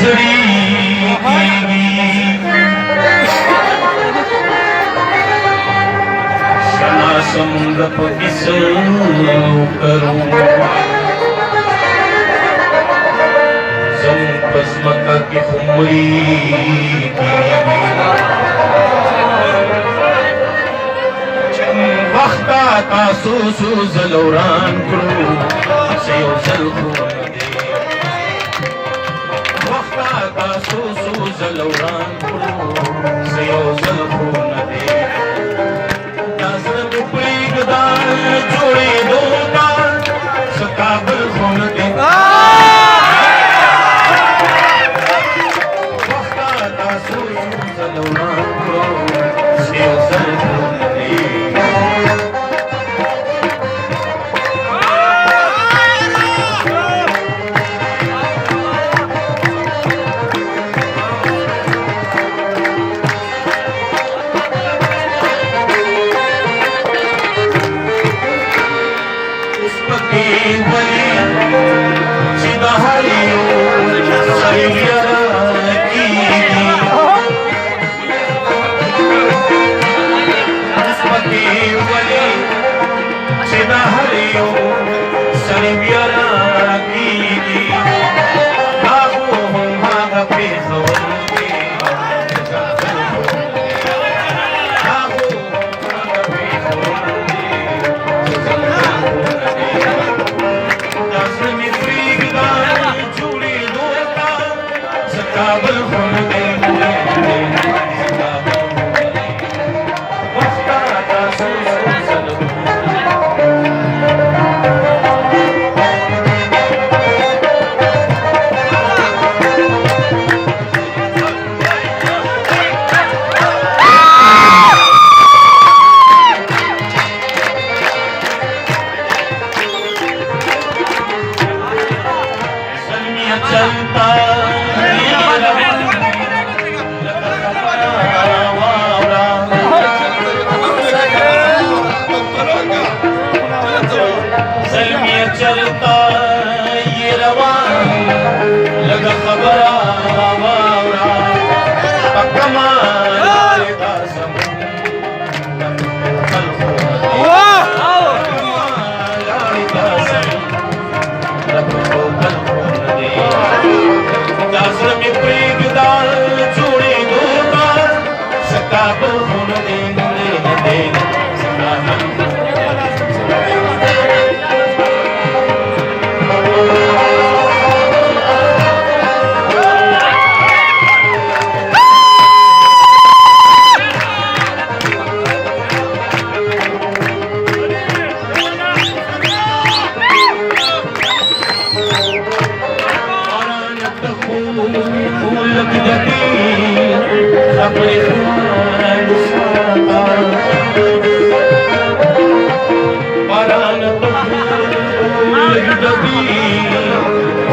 खिचड़ी शना समुद्र पर किस करूं जम पस्मका की खुमरी वक्ता का सू जलौरान करो से जल का सू जलौरान करो से जल दे नजर पैगदार जोड़े दो दार सकाबल खून दे वक्ता का सू जलौरान करो से जल दे चलता ये रवा लगा खबरा वावरा कमाल का जोड़े दो सकाबल खून दे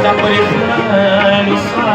Sapri